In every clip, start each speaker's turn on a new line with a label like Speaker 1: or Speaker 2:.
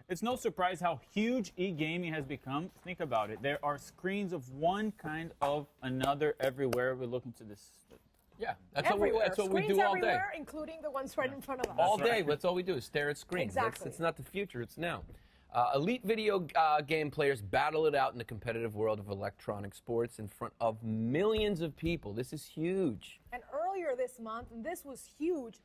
Speaker 1: It's no surprise how huge e-gaming has become. Think about it. There are screens of one kind of another everywhere. We look into this.
Speaker 2: Yeah,
Speaker 3: that's what we do all day.
Speaker 2: Everywhere, including the ones right in front of us.
Speaker 3: All day, that's all we do is stare at screens.
Speaker 2: Exactly.
Speaker 3: It's not the future, it's now. Elite video game players battle it out in the competitive world of electronic sports in front of millions of people. This is huge.
Speaker 2: And earlier this month, and this was huge,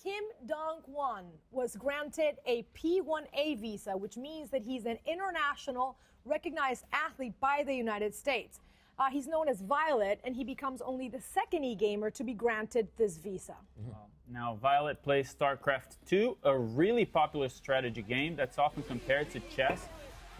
Speaker 2: Kim Dong-kwon was granted a P1A visa, which means that he's an international recognized athlete by the United States. He's known as Violet, and he becomes only the second e-gamer to be granted this visa.
Speaker 1: Now, Violet plays StarCraft 2, a really popular strategy game that's often compared to chess.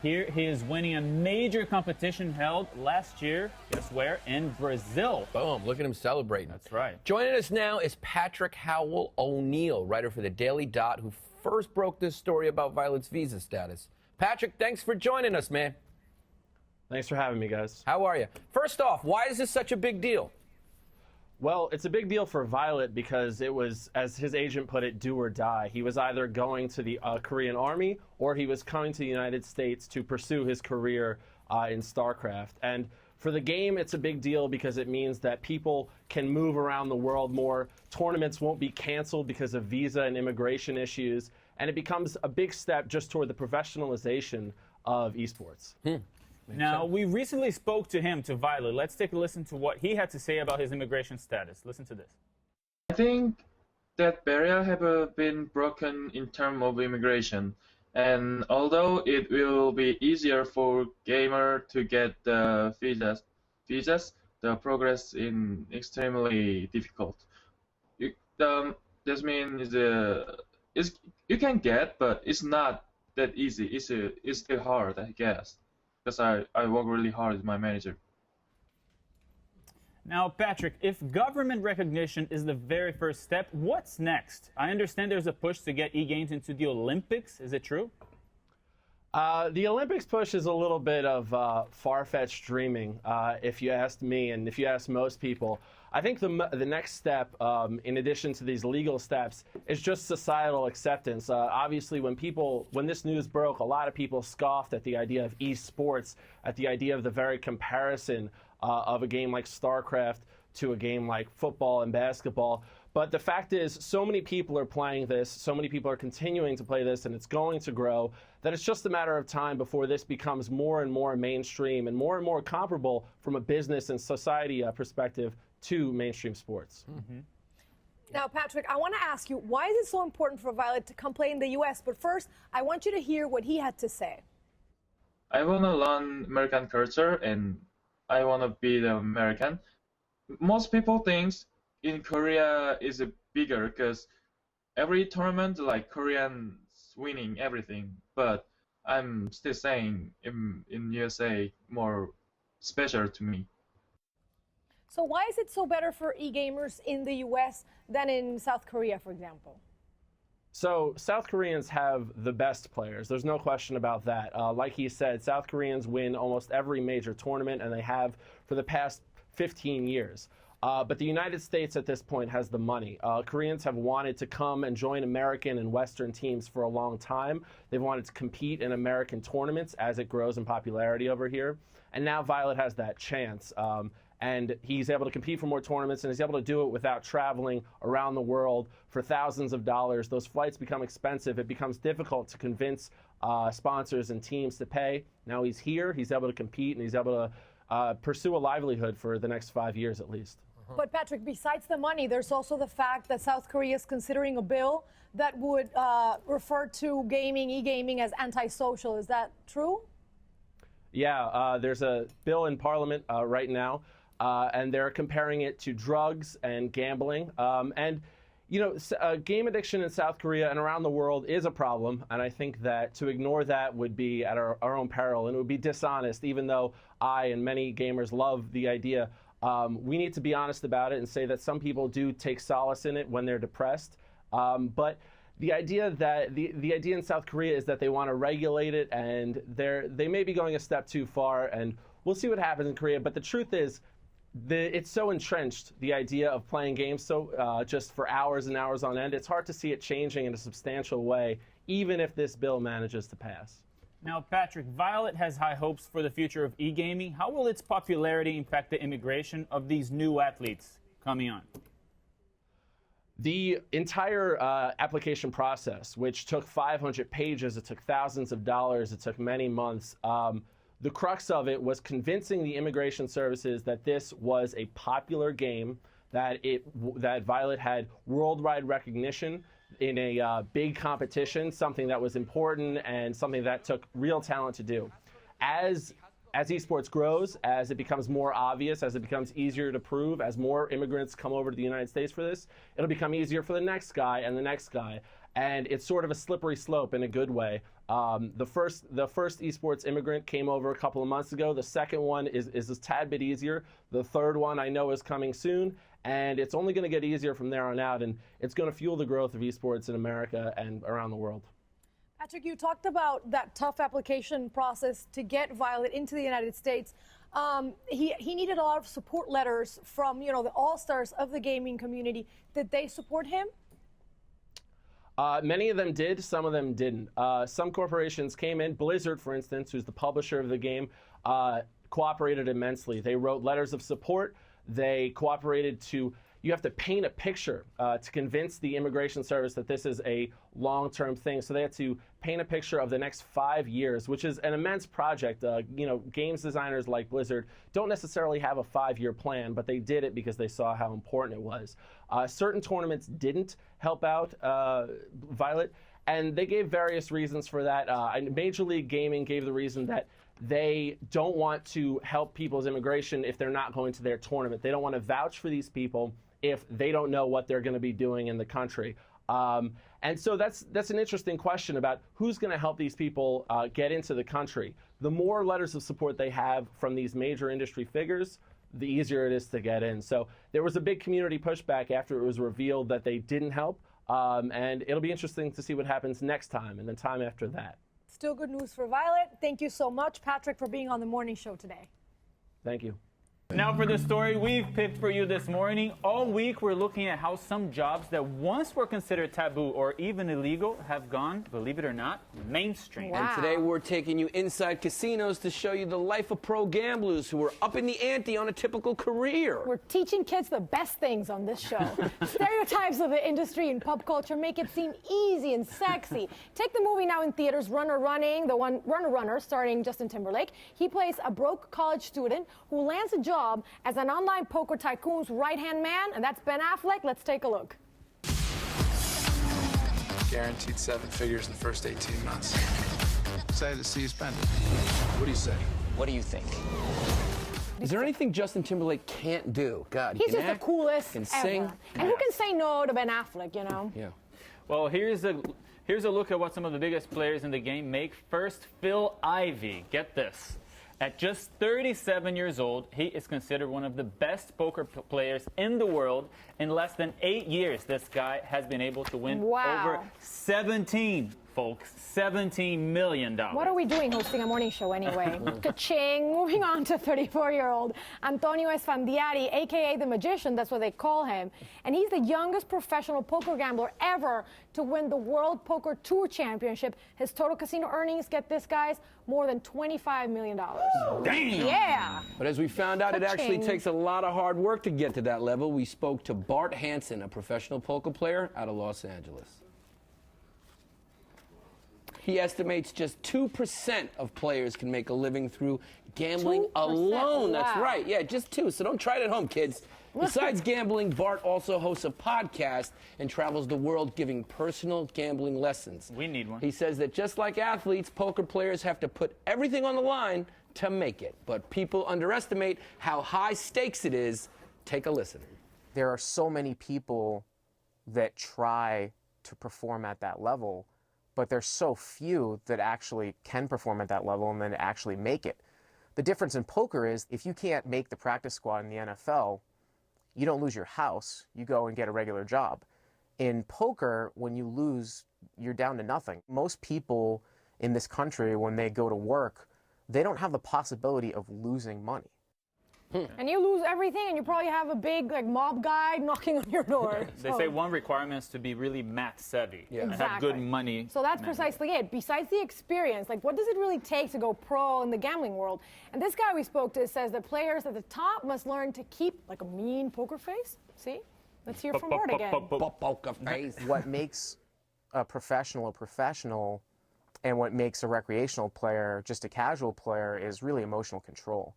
Speaker 1: Here, he is winning a major competition held last year, guess where? In Brazil.
Speaker 3: Boom, look at him celebrating.
Speaker 1: That's right.
Speaker 3: Joining us now is Patrick Howell O'Neill, writer for the Daily Dot, who first broke this story about Violet's visa status. Patrick, thanks for joining us, man.
Speaker 4: Thanks for having me, guys.
Speaker 3: How are you? First off, why is this such a big deal?
Speaker 4: Well, it's a big deal for Violet because it was, as his agent put it, do or die. He was either going to the Korean Army or he was coming to the United States to pursue his career in StarCraft. And for the game, it's a big deal because it means that people can move around the world more. Tournaments won't be canceled because of visa and immigration issues. And it becomes a big step just toward the professionalization of esports.
Speaker 1: Now, we recently spoke to him, to Violet. Let's take a listen to what he had to say about his immigration status. Listen to this.
Speaker 5: I think that barrier have been broken in terms of immigration. And although it will be easier for gamer to get the visas, the progress is extremely difficult. This means you can get, but it's not that easy. It's still hard, I guess. Because I work really hard with my manager.
Speaker 1: Now, Patrick, if government recognition is the very first step, what's next? I understand there's a push to get e-games into the Olympics. Is it true?
Speaker 4: The Olympics push is a little bit of far-fetched dreaming, if you asked me, and if you ask most people. I think the next step, in addition to these legal steps, is just societal acceptance. Obviously, when this news broke, a lot of people scoffed at the idea of esports, at the idea of the very comparison of a game like StarCraft to a game like football and basketball. But the fact is, so many people are playing this, so many people are continuing to play this, and it's going to grow, that it's just a matter of time before this becomes more and more mainstream and more comparable from a business and society perspective to mainstream sports.
Speaker 2: Now, Patrick, I want to ask you, why is it so important for Violet to come play in the U.S.? But first, I want you to hear what he had to say.
Speaker 5: I want to learn American culture and I want to be the American. Most people think in Korea is bigger because every tournament, like Koreans winning everything. But I'm still saying in USA more special to me.
Speaker 2: So why is it so better for e-gamers in the U.S. than in South Korea, for example?
Speaker 4: So South Koreans have the best players. There's no question about that. Like he said, South Koreans win almost every major tournament, and they have for the past 15 years. But the United States at this point has the money. Koreans have wanted to come and join American and Western teams for a long time. They've wanted to compete in American tournaments as it grows in popularity over here. And now Violet has that chance. And he's able to compete for more tournaments, and he's able to do it without traveling around the world for thousands of dollars. Those flights become expensive. It becomes difficult to convince sponsors and teams to pay. Now he's here, he's able to compete, and he's able to pursue a livelihood for the next 5 years at least.
Speaker 2: But Patrick, besides the money, there's also the fact that South Korea is considering a bill that would refer to gaming, e-gaming as antisocial. Is that true?
Speaker 4: Yeah, there's a bill in Parliament right now. And they're comparing it to drugs and gambling. And, you know, game addiction in South Korea and around the world is a problem. And I think that to ignore that would be at our own peril, and it would be dishonest, even though I and many gamers love the idea. We need to be honest about it and say that some people do take solace in it when they're depressed. But the idea that the idea in South Korea is that they want to regulate it, and they may be going a step too far, and we'll see what happens in Korea. But the truth is, it's so entrenched, the idea of playing games just for hours and hours on end. It's hard to see it changing in a substantial way, even if this bill manages to pass.
Speaker 1: Now, Patrick, Violet has high hopes for the future of e-gaming. How will its popularity impact the immigration of these new athletes coming on?
Speaker 4: The entire application process, which took 500 pages, it took thousands of dollars, it took many months. The crux of it was convincing the immigration services that this was a popular game, that Violet had worldwide recognition in a big competition, something that was important and something that took real talent to do. As esports grows, as it becomes more obvious, as it becomes easier to prove, as more immigrants come over to the United States for this, it'll become easier for the next guy and the next guy. And it's sort of a slippery slope in a good way. The first esports immigrant came over a couple of months ago. The second one is a tad bit easier. The third one I know is coming soon. And it's only going to get easier from there on out. And it's going to fuel the growth of esports in America and around the world.
Speaker 2: Patrick, you talked about that tough application process to get Violet into the United States. He needed a lot of support letters from, the all-stars of the gaming community. Did they support him?
Speaker 4: Many of them did, some of them didn't. Some corporations came in. Blizzard, for instance, who's the publisher of the game, cooperated immensely. They wrote letters of support. They cooperated to, you have to paint a picture to convince the immigration service that this is a long-term thing. So they had to paint a picture of the next 5 years, which is an immense project. Games designers like Blizzard don't necessarily have a 5-year plan, but they did it because they saw how important it was. Certain tournaments didn't help out Violet, and they gave various reasons for that. Major League Gaming gave the reason that they don't want to help people's immigration if they're not going to their tournament. They don't want to vouch for these people if they don't know what they're going to be doing in the country. And so that's an interesting question about who's going to help these people get into the country. The more letters of support they have from these major industry figures, the easier it is to get in. So there was a big community pushback after it was revealed that they didn't help. And it'll be interesting to see what happens next time and the time after that.
Speaker 2: Still good news for Violet. Thank you so much, Patrick, for being on the morning show today.
Speaker 4: Thank you.
Speaker 1: Now for the story we've picked for you this morning. All week we're looking at how some jobs that once were considered taboo or even illegal have gone, believe it or not, mainstream.
Speaker 2: Wow.
Speaker 3: And today we're taking you inside casinos to show you the life of pro gamblers who are upping the ante on a typical career.
Speaker 2: We're teaching kids the best things on this show. Stereotypes of the industry and pop culture make it seem easy and sexy. Take the movie now in theaters, Runner Runner, starring Justin Timberlake. He plays a broke college student who lands a job as an online poker tycoon's right-hand man, and that's Ben Affleck. Let's take a look.
Speaker 6: Guaranteed 7 figures in the first 18 months. Excited to see you spend it. What do you say?
Speaker 7: What do you think?
Speaker 3: Is there anything Justin Timberlake can't do? God, he
Speaker 2: He's
Speaker 3: can
Speaker 2: just
Speaker 3: act,
Speaker 2: the coolest
Speaker 3: can
Speaker 2: ever.
Speaker 3: sing.
Speaker 2: And who can say no to Ben Affleck, you know?
Speaker 3: Yeah.
Speaker 1: Well, here's a look at what some of the biggest players in the game make. First, Phil Ivey. Get this. At just 37 years old, he is considered one of the best poker players in the world. In less than 8 years, this guy has been able to win over 17, folks, $17 million.
Speaker 2: What are we doing hosting a morning show anyway? Ka-ching. Moving on to 34-year-old Antonio Esfandiari, a.k.a. the Magician, that's what they call him. And he's the youngest professional poker gambler ever to win the World Poker Tour Championship. His total casino earnings, get this, guys, more than $25 million.
Speaker 1: Damn!
Speaker 2: Yeah!
Speaker 3: But as we found out, it actually
Speaker 2: Ka-ching.
Speaker 3: takes a lot of hard work to get to that level. We spoke to Bart Hansen, a professional poker player out of Los Angeles. He estimates just 2% of players can make a living through gambling
Speaker 2: 2%?
Speaker 3: alone. That's
Speaker 2: Wow.
Speaker 3: right. Yeah, just 2. So don't try it at home, kids. Besides gambling, Bart also hosts a podcast and travels the world giving personal gambling lessons.
Speaker 1: We need one.
Speaker 3: He says that just like athletes, poker players have to put everything on the line to make it. But people underestimate how high stakes it is. Take a listen.
Speaker 7: There are so many people that try to perform at that level, but there's so few that actually can perform at that level and then actually make it. The difference in poker is if you can't make the practice squad in the NFL, you don't lose your house, you go and get a regular job. In poker, when you lose, you're down to nothing. Most people in this country, when they go to work, they don't have the possibility of losing money.
Speaker 2: And you lose everything, and you probably have a big mob guy knocking on your door.
Speaker 1: They say one requirement is to be really math savvy and have good money.
Speaker 2: So that's precisely it. Besides the experience, what does it really take to go pro in the gambling world? And this guy we spoke to says that players at the top must learn to keep a mean poker face. See? Let's hear from Bart again.
Speaker 3: Poker face.
Speaker 7: What makes a professional and what makes a recreational player just a casual player is really emotional control.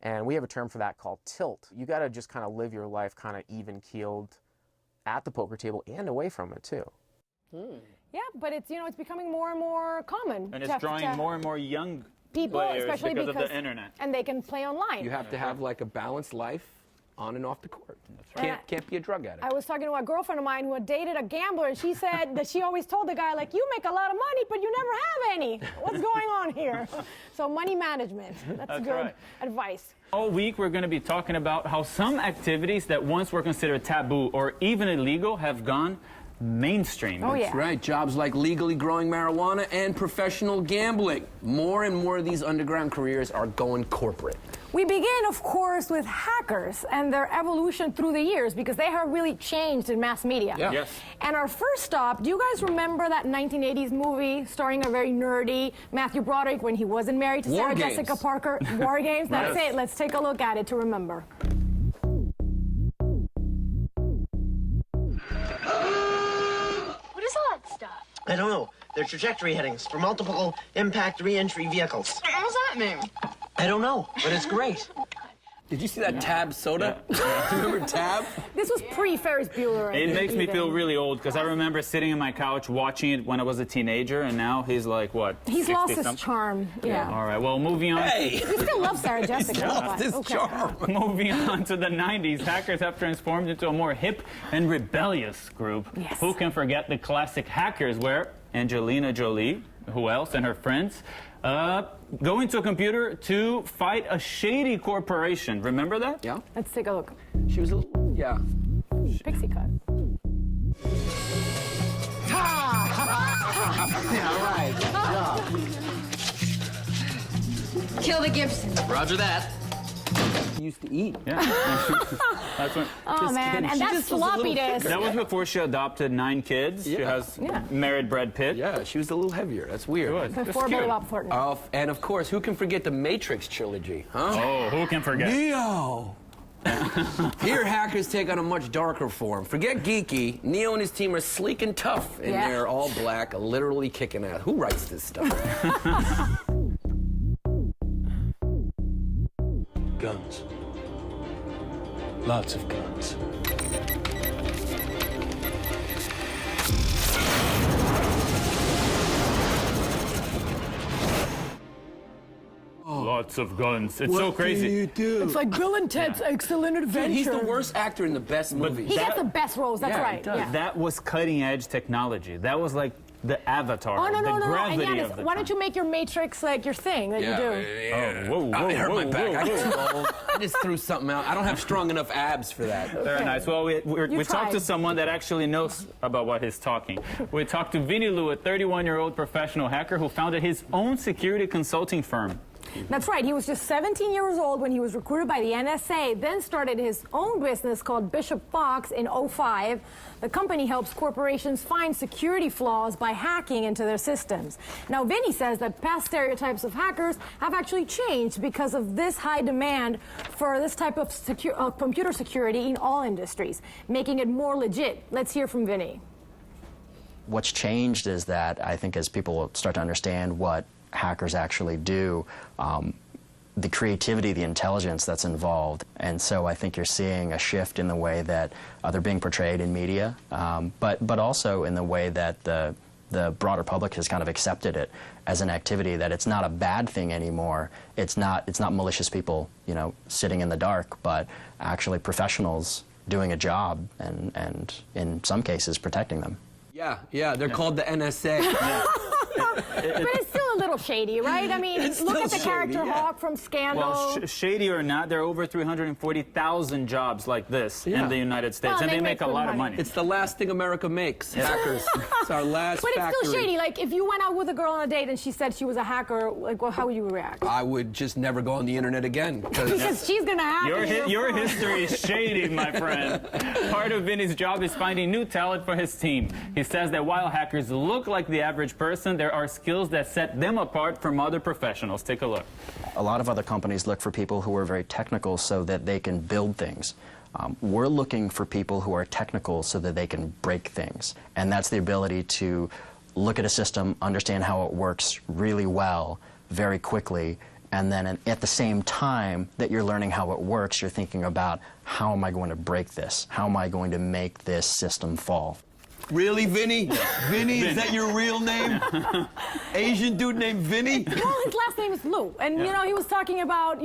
Speaker 7: And we have a term for that called tilt. You got to just kind of live your life kind of even-keeled at the poker table and away from it too.
Speaker 2: Yeah, but it's it's becoming more and more common.
Speaker 1: And it's drawing more and more young
Speaker 2: people,
Speaker 1: players
Speaker 2: especially
Speaker 1: because of the internet.
Speaker 2: And they can play online.
Speaker 3: You have to have a balanced life on and off the court. Can't be a drug addict.
Speaker 2: I was talking to a girlfriend of mine who had dated a gambler, and she said that she always told the guy, you make a lot of money, but you never have any. What's going on here? So money management, that's good advice.
Speaker 1: All week we're going to be talking about how some activities that once were considered taboo or even illegal have gone mainstream.
Speaker 2: Oh, yeah.
Speaker 3: That's right. Jobs like legally growing marijuana and professional gambling. More and more of these underground careers are going corporate.
Speaker 2: We begin, of course, with hackers and their evolution through the years because they have really changed in mass media.
Speaker 3: Yeah.
Speaker 1: Yes.
Speaker 2: And our first stop, do you guys remember that 1980s movie starring a very nerdy Matthew Broderick when he wasn't married to Sarah Jessica Parker? War Games? That's it. Let's take a look at it to remember.
Speaker 8: What is all that stuff?
Speaker 9: I don't know. They're trajectory headings for multiple impact re-entry vehicles.
Speaker 8: What does that mean?
Speaker 9: I don't know, but it's great.
Speaker 3: Did you see that Tab soda? Remember Tab?
Speaker 2: This was pre-Ferris Bueller.
Speaker 1: It makes me feel really old because I remember sitting on my couch watching it when I was a teenager, and now he's like, what?
Speaker 2: He's lost his
Speaker 1: 60-something?
Speaker 2: charm. Yeah.
Speaker 1: All right, well, moving on.
Speaker 3: Hey!
Speaker 2: He still loves Sarah Jessica.
Speaker 3: He's lost his charm.
Speaker 1: Moving on to the 90s, hackers have transformed into a more hip and rebellious group.
Speaker 2: Yes.
Speaker 1: Who can forget the classic hackers where Angelina Jolie, who else, and her friends go into a computer to fight a shady corporation. Remember that?
Speaker 3: Yeah.
Speaker 2: Let's take a look.
Speaker 3: She was yeah.
Speaker 2: Pixie cut.
Speaker 9: Yeah, right.
Speaker 8: Kill the Gibson.
Speaker 9: Roger that.
Speaker 3: She used to eat.
Speaker 1: Yeah. That's when,
Speaker 2: Oh, man. And that's floppiness.
Speaker 1: that was before she adopted 9 kids. She has married Brad Pitt.
Speaker 3: Yeah, she was a little heavier. That's weird.
Speaker 1: It was.
Speaker 2: Before
Speaker 1: It's
Speaker 2: Billy
Speaker 1: cute.
Speaker 2: Bob Thornton.
Speaker 3: And of course, who can forget the Matrix trilogy, huh?
Speaker 1: Oh, who can forget?
Speaker 3: Neo! Here, hackers take on a much darker form. Forget geeky. Neo and his team are sleek and tough, and they're all black, literally kicking ass. Who writes this stuff?
Speaker 6: Guns. Lots of guns.
Speaker 1: Lots of guns. It's so crazy.
Speaker 2: It's like Bill and Ted's Excellent Adventure.
Speaker 3: Dude, he's the worst actor in the best movie.
Speaker 2: He gets the best roles, that's
Speaker 3: Yeah, he
Speaker 2: right.
Speaker 3: does.
Speaker 2: Yeah.
Speaker 1: That was cutting edge technology. That was like the avatar,
Speaker 2: Oh, no,
Speaker 1: the
Speaker 2: no, no, no.
Speaker 1: gravity
Speaker 2: And
Speaker 1: of the
Speaker 2: why don't you make your Matrix your thing that you do?
Speaker 3: Yeah.
Speaker 1: Oh, whoa,
Speaker 3: It hurt my
Speaker 1: whoa,
Speaker 3: back.
Speaker 1: whoa,
Speaker 3: I get
Speaker 1: whoa.
Speaker 3: too old. I just threw something out. I don't have strong enough abs for that.
Speaker 1: Very nice. Well, we talked
Speaker 2: tried.
Speaker 1: to someone that actually knows about what he's talking. We talked to Vinny Lou, a 31-year-old professional hacker who founded his own security consulting firm.
Speaker 2: That's right. He was just 17 years old when he was recruited by the NSA, then started his own business called Bishop Fox in 2005. The company helps corporations find security flaws by hacking into their systems. Now, Vinny says that past stereotypes of hackers have actually changed because of this high demand for this type of computer security in all industries, making it more legit. Let's hear from Vinny.
Speaker 10: What's changed is that I think as people start to understand what hackers actually do, the creativity, the intelligence that's involved. And so I think you're seeing a shift in the way that they're being portrayed in media, but also in the way that the broader public has kind of accepted it as an activity, that it's not a bad thing anymore. It's not malicious people, sitting in the dark, but actually professionals doing a job and in some cases protecting them.
Speaker 3: Yeah, they're called the NSA.
Speaker 2: But it's still a little shady, right? I mean,
Speaker 3: It's
Speaker 2: look
Speaker 3: still
Speaker 2: at the character
Speaker 3: shady, yeah.
Speaker 2: Hawk from Scandal.
Speaker 1: Well, shady or not, there are over 340,000 jobs like this in the United States,
Speaker 2: Well,
Speaker 1: and
Speaker 2: they
Speaker 1: they
Speaker 2: make
Speaker 1: make a
Speaker 2: good
Speaker 1: lot of
Speaker 2: money.
Speaker 1: money.
Speaker 3: It's the last thing America makes. Hackers. It's our last
Speaker 2: But it's
Speaker 3: factory.
Speaker 2: still shady. Like, if you went out with a girl on a date and she said she was a hacker, like, well, how would you react?
Speaker 3: I would just never go on the internet again.
Speaker 2: Because she's gonna hack
Speaker 1: Your history is shady, my friend. Part of Vinny's job is finding new talent for his team. He says that while hackers look like the average person, there are skills that set them apart from other professionals. Take a look.
Speaker 10: A lot of other companies look for people who are very technical so that they can build things. We're looking for people who are technical so that they can break things. And that's the ability to look at a system, understand how it works really well, very quickly, and then at the same time that you're learning how it works, you're thinking about, how am I going to break this? How am I going to make this system fall?
Speaker 3: Really, Vinny? Vinny, is that your real name? Asian dude named Vinny?
Speaker 2: Well, his last name is Lou, and you know he was talking about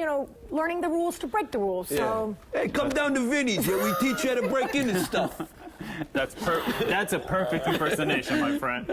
Speaker 2: learning the rules to break the rules. So
Speaker 3: Hey, come down to Vinny's. Yeah, we teach you how to break into stuff.
Speaker 1: That's a perfect impersonation, my friend.